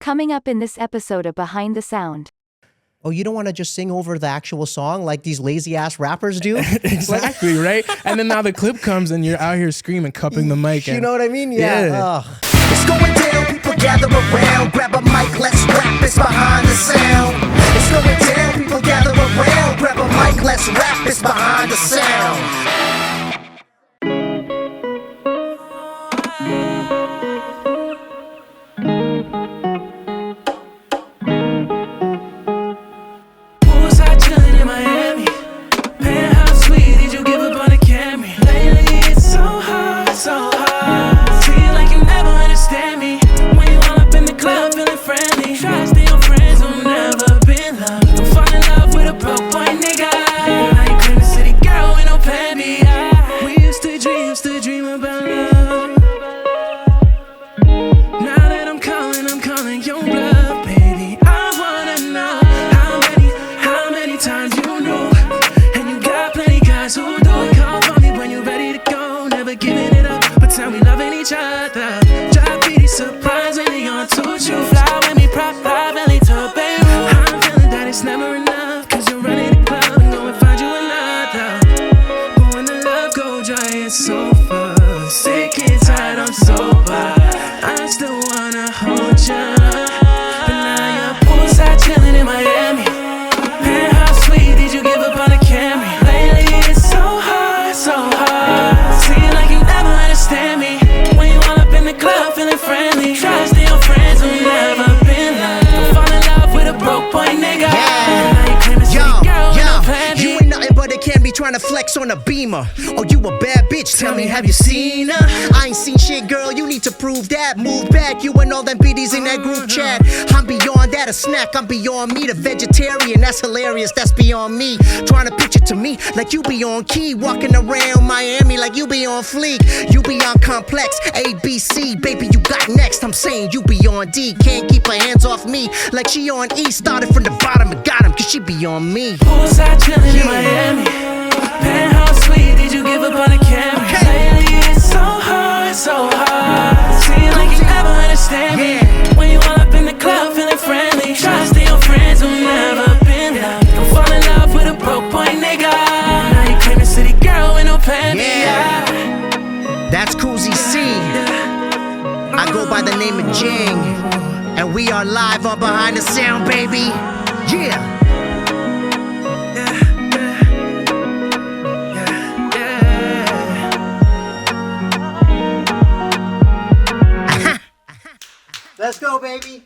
Coming up in this episode of Behind the Sound. Oh, you don't want to just sing over the actual song like these lazy ass rappers do? Exactly, right? And then now the clip comes and you're out here screaming, cupping the mic. You know what I mean? Yeah. It's going down, people gather around. Grab a mic, let's rap, it's behind the sound. It's going down, people gather around. Grab a mic, let's rap, it's behind the sound. Poolside chillin' in Miami. Penthouse suite, did you give up on a Camry? Lately it's so hard, so hard. Feel like you never understand me. When you all up in the club feeling friendly. Trust in your friends who never been loved. I'm falling in love with a broke boy nigga. Now you claim the city girl with no plan B. We used to dream about love. Now that I'm calling your bluff, baby. I wanna know how many times you knew. And you got plenty guys who do it. Call for me when you're ready to go. Never giving it up, but tell me loving each other. Drop BD surprisingly on two shoes. Fly with me privately to Beirut. I'm feeling that it's never enough, cause you're running the club and go and find you another. But when the love go dry, it's over. Sick and tired, I'm sober. I still wanna hold ya. But now you're poolside chillin' in Miami. Penthouse suite, did you give up on a Camry? Lately it's so hard, so hard. Seem like you never understand me. When you all up in the club feeling friendly. Trust in your friends who never been loved. I'm falling in love with a broke boy nigga. Now you claim a city girl with no plan B. You ain't nothing but a Camry trying to flex on a Beamer. Oh, you a bad bitch, tell me, have you seen her? I ain't seen shit, girl, you need to prove that. Move back, you and all them BDs in that group chat. I'm beyond that, a snack, I'm beyond meat. A vegetarian, that's hilarious, that's beyond me. Trying to picture to me like you be on key. Walking around Miami like you be on fleek. You be on complex, ABC, baby, you got next. I'm saying you be on D, can't keep her hands off me. Like she on E, started from the bottom and got him, cause she be on me. Poolside chillin' in Miami. Penthouse suite, did you give up on a Camry? Lately it's so hard, so hard. Seem like you never understand me. When you all up in the club feeling friendly. Trust in your friends who never been loved. I'm falling in love with a broke boy nigga. Now you claim a city girl with no plan B. That's Kuzi Cee. I go by the name of Jing. And we are live on Behind the Sound, baby. Yeah. Let's go, baby.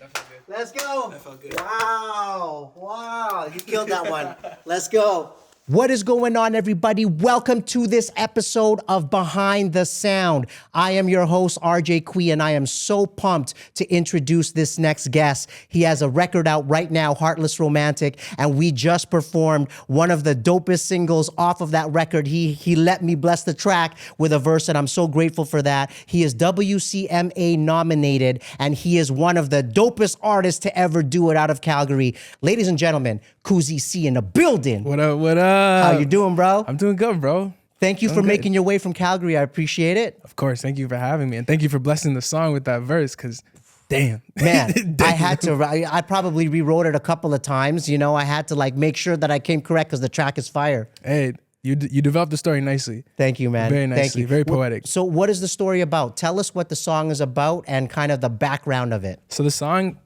Let's go. That felt good. Wow. You killed that one. Let's go. What is going on, everybody? Welcome to this episode of Behind the Sound. I am your host, RJ Quee, and I am so pumped to introduce this next guest. He has a record out right now, Heartless Romantic, and we just performed one of the dopest singles off of that record. He let me bless the track with a verse, and I'm so grateful for that. He is WCMA nominated, and he is one of the dopest artists to ever do it out of Calgary. Ladies and gentlemen, Kuzi Cee in the building. What up, what up? How you doing, bro? I'm doing good, bro. Thank you for making your way from Calgary. I appreciate it. Of course, thank you for having me. And thank you for blessing the song with that verse, because damn. Man, I had to, I probably rewrote it a couple of times. You know, I had to like make sure that I came correct because the track is fire. Hey, you developed the story nicely. Thank you, man. Very nicely, Thank you. very poetic. So what is the story about? Tell us what the song is about and kind of the background of it. So the song,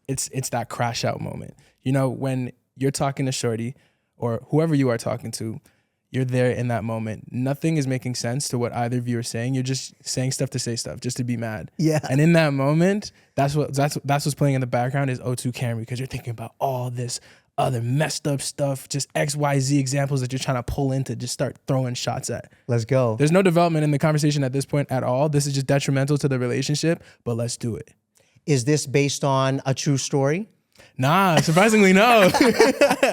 it's that crash out moment. You know, when you're talking to Shorty or whoever you are talking to, you're there in that moment. Nothing is making sense to what either of you are saying. You're just saying stuff to say stuff, just to be mad. Yeah. And in that moment, that's what's playing in the background is O2 Camry, because you're thinking about all this other messed up stuff, just XYZ examples that you're trying to pull in to just start throwing shots at. Let's go. There's no development in the conversation at this point at all. This is just detrimental to the relationship, but let's do it. Is this based on a true story? Nah, surprisingly, no.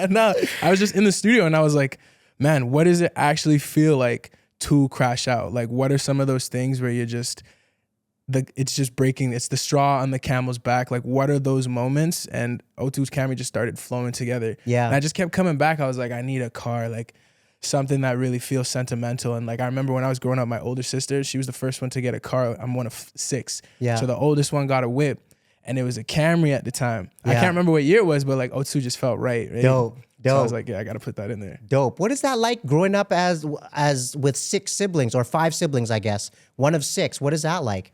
No, I was just in the studio and I was like, man, what does it actually feel like to crash out? Like, what are some of those things where you're just, it's just breaking, it's the straw on the camel's back. Like, what are those moments? And O2's Camry just started flowing together. Yeah. And I just kept coming back. I was like, I need a car, like something that really feels sentimental. And like, I remember when I was growing up, my older sister, she was the first one to get a car. I'm one of 6. Yeah. So the oldest one got a whip. and it was a Camry at the time. I Yeah. can't remember what year it was, but like O2 just felt right. Dope. So I was like, yeah, I got to put that in there. Dope. What is that like growing up as with 6 siblings or 5 siblings, I guess? One of 6. What is that like?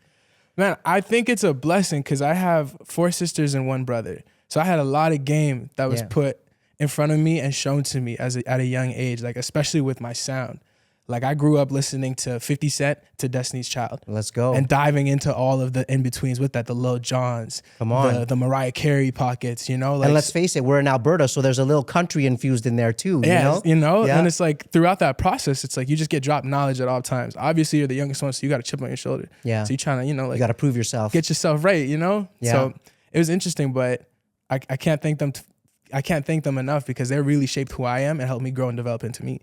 Man, I think it's a blessing because I have 4 sisters and 1 brother. So I had a lot of game that was Yeah. put in front of me and shown to me at a young age, like especially with my sound. Like I grew up listening to 50 Cent to Destiny's Child. Let's go. And diving into all of the in-betweens with that, the Lil Jons, Come on. the Mariah Carey pockets, you know? Like, And let's face it, we're in Alberta, so there's a little country infused in there too. yeah, Yeah. and it's like throughout that process, it's like you just get dropped knowledge at all times. Obviously, you're the youngest one, so you got a chip on your shoulder. Yeah. So you're trying to, You got to prove yourself. get yourself right, you know? Yeah. So it was interesting, but I can't thank them. I can't thank them enough because they really shaped who I am and helped me grow and develop into me.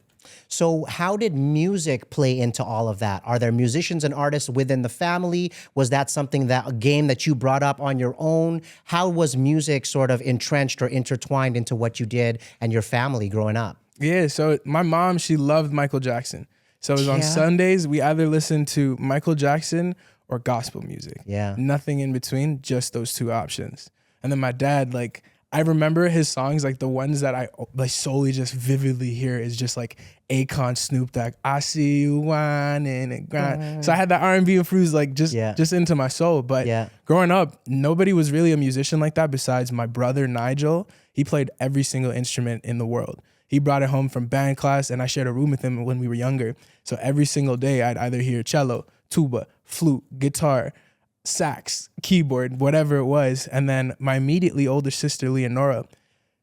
So how did music play into all of that? Are there musicians and artists within the family? Was that a game that you brought up on your own? How was music sort of entrenched or intertwined into what you did and your family growing up? Yeah, so my mom, she loved Michael Jackson. So it was on Yeah. Sundays, we either listened to Michael Jackson or gospel music. Yeah. Nothing in between, just those 2 options. And then my dad, like, I remember his songs, like the ones that I like solely just vividly hear is just like Akon, Snoop Dogg, I see you whining and grind. So I had that R&B infused like just into my soul. But growing up, nobody was really a musician like that besides my brother Nigel. He played every single instrument in the world. He brought it home from band class, and I shared a room with him when we were younger. So every single day, I'd either hear cello, tuba, flute, guitar, sax, keyboard, whatever it was. And then my immediately older sister, Leonora,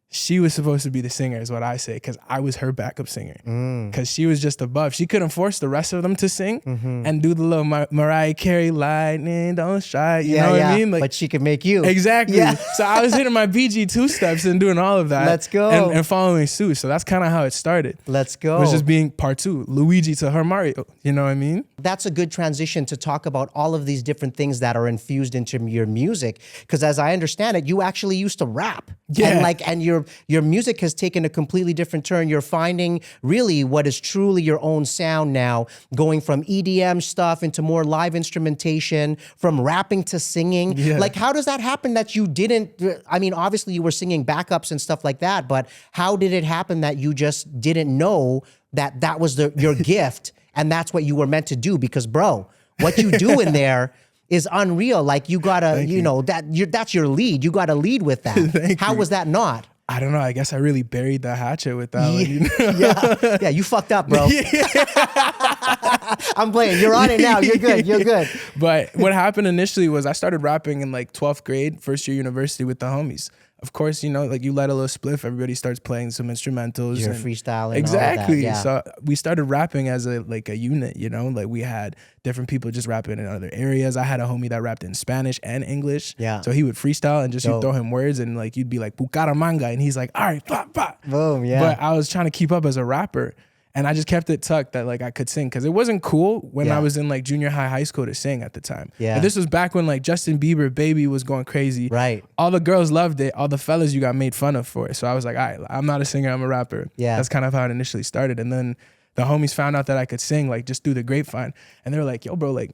she was supposed to be the singer is what I say, because I was her backup singer. Because she was just above. She couldn't force the rest of them to sing and do the little Mariah Carey, lightning, don't strike. You know what I mean? Like, but she could make you. Exactly. Yeah. So I was hitting my BG 2 steps and doing all of that. Let's go. And following suit. So that's kind of how it started. Let's go. It was just being part 2, Luigi to her Mario. You know what I mean? That's a good transition to talk about all of these different things that are infused into your music. Because as I understand it, you actually used to rap. Yeah. And your music has taken a completely different turn. You're finding really what is truly your own sound now, going from EDM stuff into more live instrumentation, from rapping to singing. Yeah. Like, how does that happen that you didn't, I mean, obviously you were singing backups and stuff like that, but how did it happen that you just didn't know that that was your gift and that's what you were meant to do? Because bro, what you do in there is unreal. Like you gotta, that's your lead. You gotta lead with that. How was that not? I don't know. I guess I really buried the hatchet with that one. You know? Yeah, you fucked up, bro. I'm playing. You're on it now. You're good. You're good. But what happened initially was I started rapping in like 12th grade, first year university with the homies. Of course, you know, like you light a little spliff, everybody starts playing some instrumentals. You're and freestyling. Exactly. All of that, yeah. So we started rapping as a unit, you know, like we had different people just rapping in other areas. I had a homie that rapped in Spanish and English. Yeah. So he would freestyle and just you'd Dope. throw him words and like you'd be like Bucaramanga and he's like, all right, blah, blah. Boom, yeah. But I was trying to keep up as a rapper. And I just kept it tucked that like I could sing because it wasn't cool when I was in like junior high school to sing at the time. Yeah. And this was back when like Justin Bieber, Baby was going crazy. Right. All the girls loved it. All the fellas you got made fun of for it. So I was like, all right, I'm not a singer, I'm a rapper. Yeah. That's kind of how it initially started. And then the homies found out that I could sing like just through the grapevine. And they were like, yo, bro, like,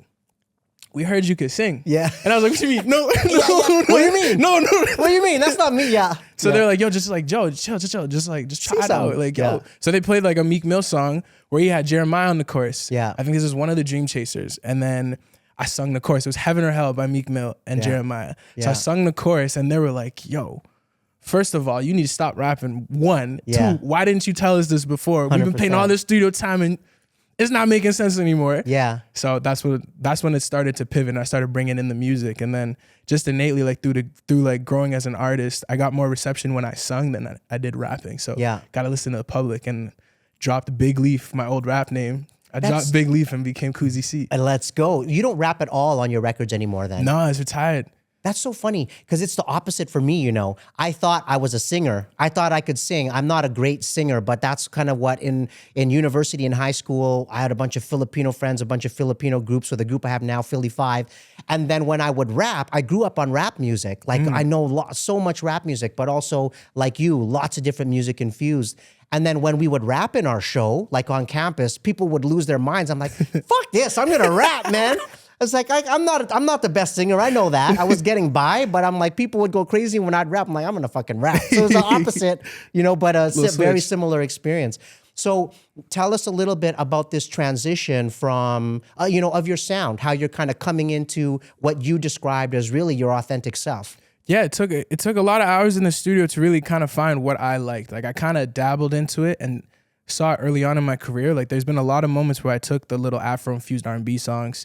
we heard you could sing. Yeah. And I was like, what you mean? No. What do you mean? No. What do you mean? That's not me. Yeah. So Yeah. they're like, yo, just like, Joe, chill. Just try Sing it out. something. Like, Yeah. yo. So they played like a Meek Mill song where he had Jeremiah on the chorus. Yeah. I think this is one of the Dream Chasers. And then I sung the chorus. It was Heaven or Hell by Meek Mill and Yeah. Jeremiah. So Yeah. I sung the chorus and they were like, yo, first of all, you need to stop rapping. 1, Yeah. 2, why didn't you tell us this before? We've been paying all 100%. this studio time and it's not making sense anymore. Yeah. So that's when it started to pivot and I started bringing in the music. And then just innately, like through like growing as an artist, I got more reception when I sung than I did rapping. So Yeah. got to listen to the public and dropped Big Leaf, my old rap name. I That's- dropped Big Leaf and became Kuzi Cee. And let's go. You don't rap at all on your records anymore then? No, I was retired. That's so funny because it's the opposite for me, you know. I thought I was a singer. I thought I could sing. I'm not a great singer, but that's kind of what in university and high school, I had a bunch of Filipino friends, a bunch of Filipino groups with a group I have now, Philly 5. And then when I would rap, I grew up on rap music. Like I know so much rap music, but also like you, lots of different music infused. And then when we would rap in our show, like on campus, people would lose their minds. I'm like, fuck this, I'm gonna rap, man. It's like I'm not the best singer. I know that. I was getting by, but I'm like, people would go crazy when I'd rap. I'm like, I'm gonna fucking rap. So it's the opposite, but a very similar experience. So tell us a little bit about this transition from, of your sound, how you're kind of coming into what you described as really your authentic self. Yeah, it took a lot of hours in the studio to really kind of find what I liked. Like I kind of dabbled into it and saw it early on in my career. Like there's been a lot of moments where I took the little Afro-infused R&B songs,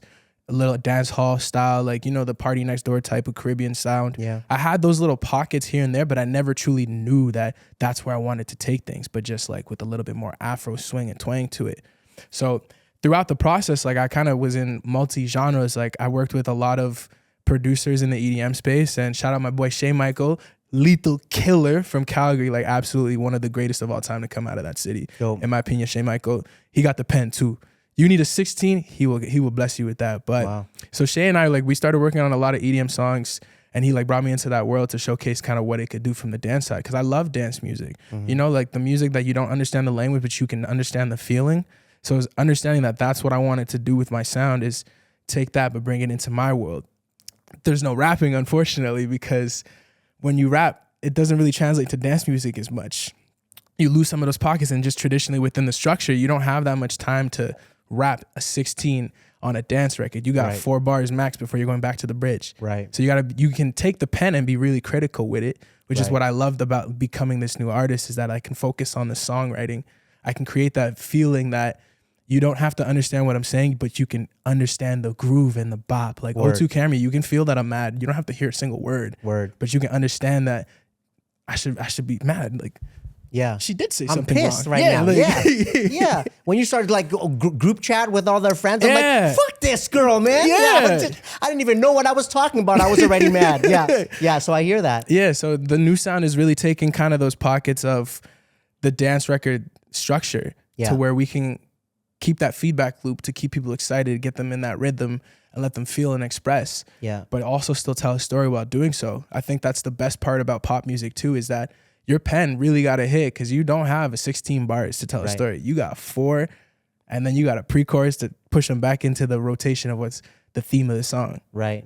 a little dance hall style, like, the Party Next Door type of Caribbean sound. Yeah. I had those little pockets here and there, but I never truly knew that that's where I wanted to take things, but just like with a little bit more Afro swing and twang to it. So throughout the process, like I kind of was in multi-genres. Like I worked with a lot of producers in the EDM space, and shout out my boy Shay Michael, lethal killer from Calgary, like absolutely one of the greatest of all time to come out of that city. Dope. In my opinion, Shay Michael, he got the pen too. You need a 16, he will bless you with that. But wow. So Shay and I, like, we started working on a lot of EDM songs, and he like brought me into that world to showcase kind of what it could do from the dance side, because I love dance music. Like the music that you don't understand the language, but you can understand the feeling. So it was understanding that that's what I wanted to do with my sound, is take that but bring it into my world. There's no rapping, unfortunately, because when you rap, it doesn't really translate to dance music as much. You lose some of those pockets, and just traditionally within the structure, you don't have that much time to rap a 16 on a dance record. You got 4 bars max before you're going back to the bridge. Right. So you can take the pen and be really critical with it, which is what I loved about becoming this new artist, is that I can focus on the songwriting. I can create that feeling that you don't have to understand what I'm saying, but you can understand the groove and the bop. Like O2 Camry, you can feel that I'm mad. You don't have to hear a single word. But you can understand that I should be mad. Like, yeah, she did say I'm something pissed wrong. right now. Like, Yeah. When you started like group chat with all their friends, I'm like, fuck this girl, man. Yeah. I didn't even know what I was talking about. I was already mad. Yeah. So I hear that. Yeah. So the new sound is really taking kind of those pockets of the dance record structure to where we can keep that feedback loop to keep people excited, get them in that rhythm and let them feel and express. Yeah. But also still tell a story while doing so. I think that's the best part about pop music too, is that your pen really got to hit, because you don't have a 16 bars to tell a story. You got 4, and then you got a pre-chorus to push them back into the rotation of what's the theme of the song. Right.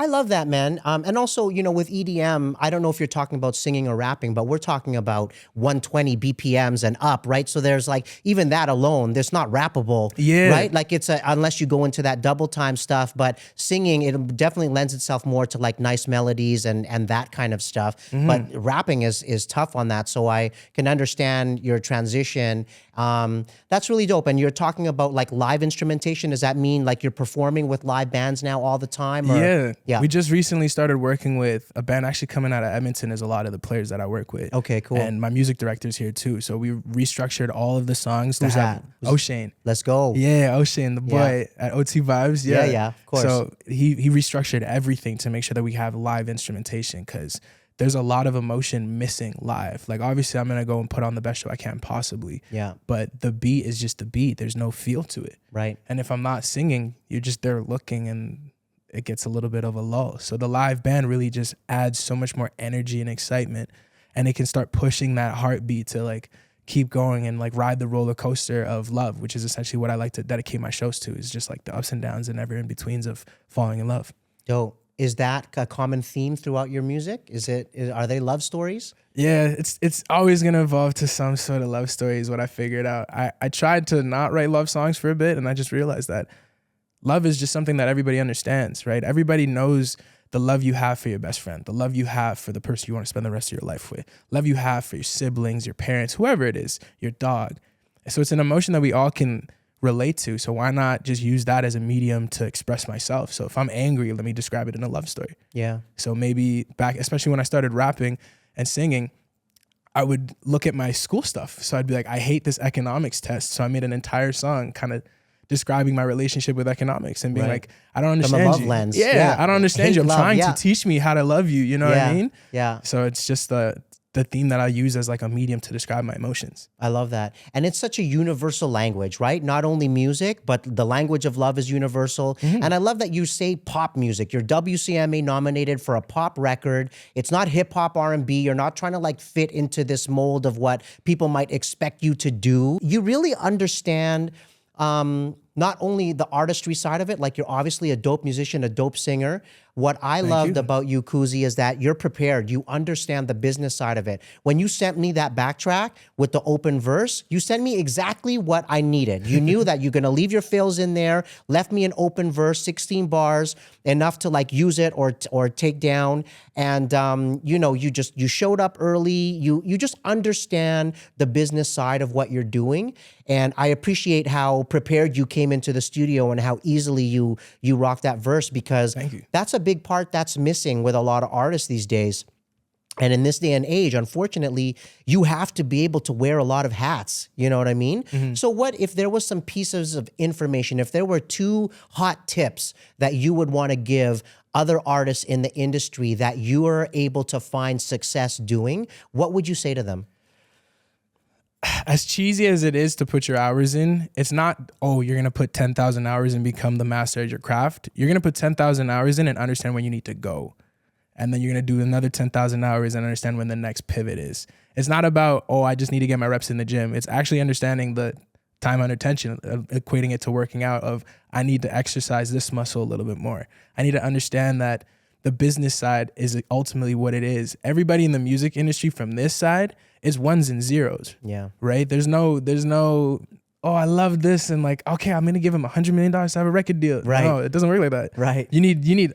I love that, man. And also, with EDM, I don't know if you're talking about singing or rapping, but we're talking about 120 BPMs and up, right? So there's like, even that alone, there's not rappable, right? Like unless you go into that double time stuff, but singing, it definitely lends itself more to like nice melodies and that kind of stuff. But rapping is tough on that. So I can understand your transition. That's really dope. And you're talking about like live instrumentation. Does that mean like you're performing with live bands now all the time? Or? Yeah. We just recently started working with a band actually coming out of Edmonton, is a lot of the players that I work with. Okay, cool. And my music director's here too. So we restructured all of the songs. Who's that? O'Shane. Let's go. Yeah, O'Shane, the boy at OT Vibes. Yeah, of course. So he restructured everything to make sure that we have live instrumentation, because there's a lot of emotion missing live. Like obviously I'm going to go and put on the best show I can possibly. Yeah. But the beat is just the beat. There's no feel to it. Right. And if I'm not singing, you're just there looking, and it gets a little bit of a lull. So the live band really just adds so much more energy and excitement, and it can start pushing that heartbeat to like keep going and like ride the roller coaster of love, which is essentially what I like to dedicate my shows to, is just like the ups and downs and ever in betweens of falling in love. Dope. Is that a common theme throughout your music? Are they love stories? Yeah, it's always gonna evolve to some sort of love story, is what I figured out. I tried to not write love songs for a bit, and I just realized that love is just something that everybody understands, right? Everybody knows the love you have for your best friend, the love you have for the person you want to spend the rest of your life with, love you have for your siblings, your parents, whoever it is, your dog. So it's an emotion that we all can relate to. So why not just use that as a medium to express myself? So if I'm angry, let me describe it in a love story. Yeah. So maybe back, especially when I started rapping and singing, I would look at my school stuff. So I'd be like, I hate this economics test. So I made an entire song kind of describing my relationship with economics and being like, I don't understand From a love you. lens. Yeah, I don't understand you. I'm love, trying to teach me how to love you. You know what I mean? Yeah. So it's just the theme that I use as like a medium to describe my emotions. I love that. And it's such a universal language, right? Not only music, but the language of love is universal. And I love that you say pop music. You're WCMA nominated for a pop record. It's not hip hop R&B. You're not trying to like fit into this mold of what people might expect you to do. You really understand not only the artistry side of it, like you're obviously a dope musician, a dope singer. What I loved about you, Kuzi, is that you're prepared. You understand the business side of it. When you sent me that backtrack with the open verse, you sent me exactly what I needed. You knew that you're gonna leave your fills in there, left me an open verse, 16 bars, enough to like use it or take down. And you showed up early. You just understand the business side of what you're doing. And I appreciate how prepared you came into the studio and how easily you rocked that verse, because that's a big part that's missing with a lot of artists these days. And in this day and age, unfortunately, you have to be able to wear a lot of hats. You know what I mean? So what if there was some pieces of information, if there were 2 hot tips that you would want to give other artists in the industry that you are able to find success doing, what would you say to them? As cheesy as it is to put your hours in, it's not, oh, you're going to put 10,000 hours and become the master at your craft. You're going to put 10,000 hours in and understand when you need to go. And then you're going to do another 10,000 hours and understand when the next pivot is. It's not about, oh, I just need to get my reps in the gym. It's actually understanding the time under tension, equating it to working out of, I need to exercise this muscle a little bit more. I need to understand that the business side is ultimately what it is. Everybody in the music industry from this side is ones and zeros. Yeah. Right? There's no, oh, I love this, and like, okay, I'm gonna give him $100 million to have a record deal. Right. No, it doesn't work like that. Right. You need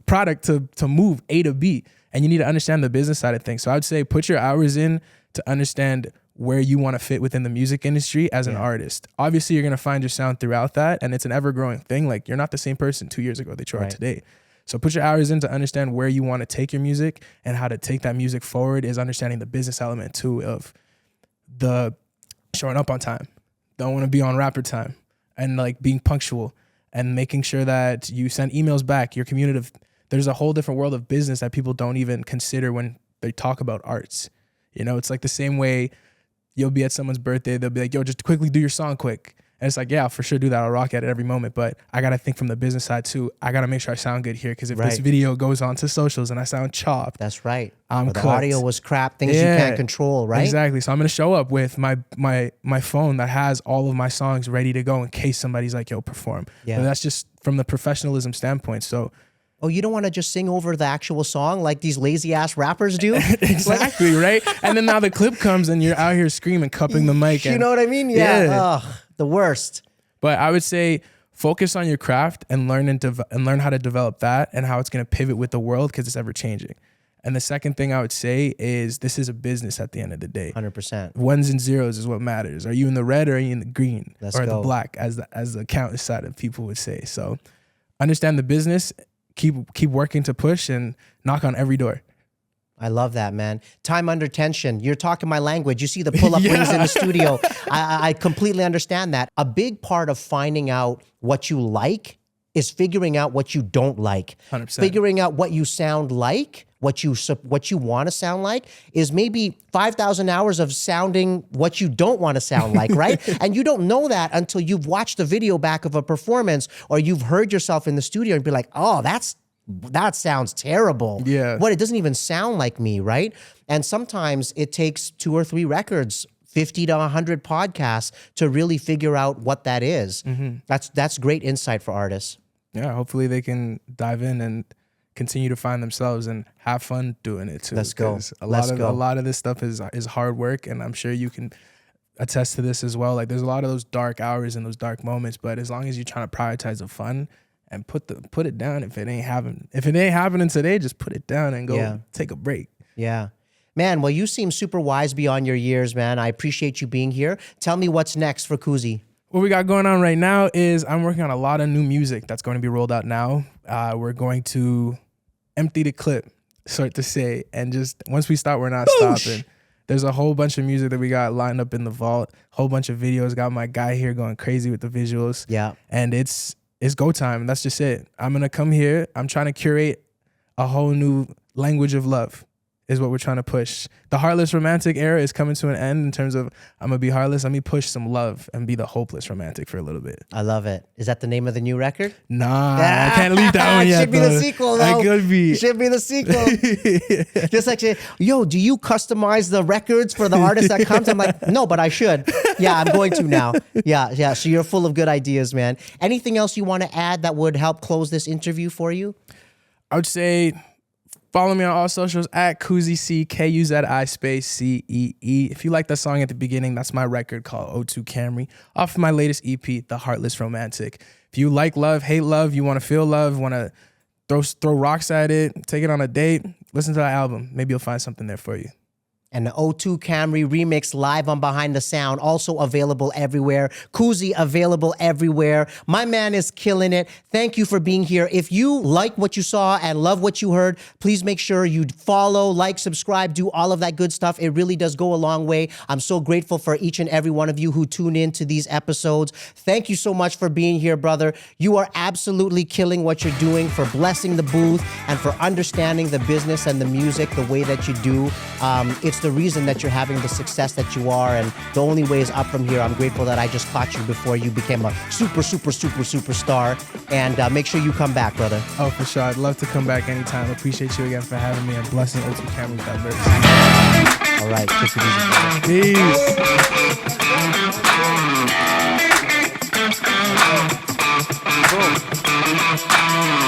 product to move A to B, and you need to understand the business side of things. So I would say put your hours in to understand where you want to fit within the music industry as an artist. Obviously, you're gonna find your sound throughout that, and it's an ever-growing thing. Like, you're not the same person 2 years ago that you are today. So put your hours in to understand where you want to take your music, and how to take that music forward is understanding the business element too, of the showing up on time, don't want to be on rapper time, and like being punctual, and making sure that you send emails back. Your community, there's a whole different world of business that people don't even consider when they talk about arts. You know, it's like the same way you'll be at someone's birthday, they'll be like, yo, just quickly do your song quick. And it's like, yeah, I'll for sure do that. I'll rock at it every moment. But I got to think from the business side too. I got to make sure I sound good here. Because if this video goes on to socials and I sound chopped, that's right. I'm the audio was crap, things you can't control, right? Exactly. So I'm going to show up with my phone that has all of my songs ready to go in case somebody's like, yo, perform. Yeah. But that's just from the professionalism standpoint. So, oh, you don't want to just sing over the actual song like these lazy ass rappers do? Exactly, right? And then now the clip comes and you're out here screaming, cupping the mic. You know what I mean? Yeah. Ugh, the worst. But I would say focus on your craft and learn how to develop that, and how it's going to pivot with the world, because it's ever changing. And the second thing I would say is, this is a business at the end of the day. 100%. Ones and zeros is what matters. Are you in the red or are you in the green? Let's go. The black, as the accountant side of people would say. So understand the business, keep working to push, and knock on every door. I love that, man. Time under tension. You're talking my language. You see the pull-up rings in the studio. I completely understand that. A big part of finding out what you like is figuring out what you don't like. 100%. Figuring out what you sound like, what you want to sound like, is maybe 5,000 hours of sounding what you don't want to sound like, right? And you don't know that until you've watched a video back of a performance, or you've heard yourself in the studio and be like, oh, that sounds terrible. Yeah. What, it doesn't even sound like me, right? And sometimes it takes 2 or 3 records, 50 to 100 podcasts to really figure out what that is. That's great insight for artists. Yeah, hopefully they can dive in and continue to find themselves and have fun doing it too. Let's go. A lot of this stuff is hard work, and I'm sure you can attest to this as well. Like, there's a lot of those dark hours and those dark moments, but as long as you're trying to prioritize the fun and put it down, if it ain't happening today, just put it down and go take a break. Yeah. Man, well, you seem super wise beyond your years, man. I appreciate you being here. Tell me what's next for Kuzi. What we got going on right now is I'm working on a lot of new music that's going to be rolled out now. We're going to empty the clip, so to say, and just once we start, we're not stopping. There's a whole bunch of music that we got lined up in the vault, whole bunch of videos. Got my guy here going crazy with the visuals. Yeah. And it's go time. That's just it. I'm going to come here. I'm trying to curate a whole new language of love is what we're trying to push. The heartless romantic era is coming to an end in terms of I'm gonna be heartless. Let me push some love and be the hopeless romantic for a little bit. I love it. Is that the name of the new record? Nah, I can't leave that one yet. Should be the sequel, though. It could be. Should be the sequel. Just like, yo, do you customize the records for the artist that comes? I'm like, no, but I should. Yeah, I'm going to now. Yeah. So you're full of good ideas, man. Anything else you want to add that would help close this interview for you? I would say follow me on all socials at Kuzi Cee, Kuzi space Cee. If you like that song at the beginning, that's my record called O2 Camry off of my latest EP, The Heartless Romantic. If you like love, hate love, you want to feel love, want to throw rocks at it, take it on a date, listen to that album. Maybe you'll find something there for you. And the O2 Camry remix live on Behind the Sound, also available everywhere. Kuzi available everywhere. My man is killing it. Thank you for being here. If you like what you saw and love what you heard, please make sure you follow, like, subscribe, do all of that good stuff. It really does go a long way. I'm so grateful for each and every one of you who tune in to these episodes. Thank you so much for being here, brother. You are absolutely killing what you're doing, for blessing the booth and for understanding the business and the music the way that you do. It's the reason that you're having the success that you are, and the only way is up from here. I'm grateful that I just caught you before you became a superstar, and make sure you come back, brother. Oh, for sure. I'd love to come back anytime. Appreciate you again for having me, and blessing O2 Camry with that verse. All right, take it easy, brother. Peace. Boom.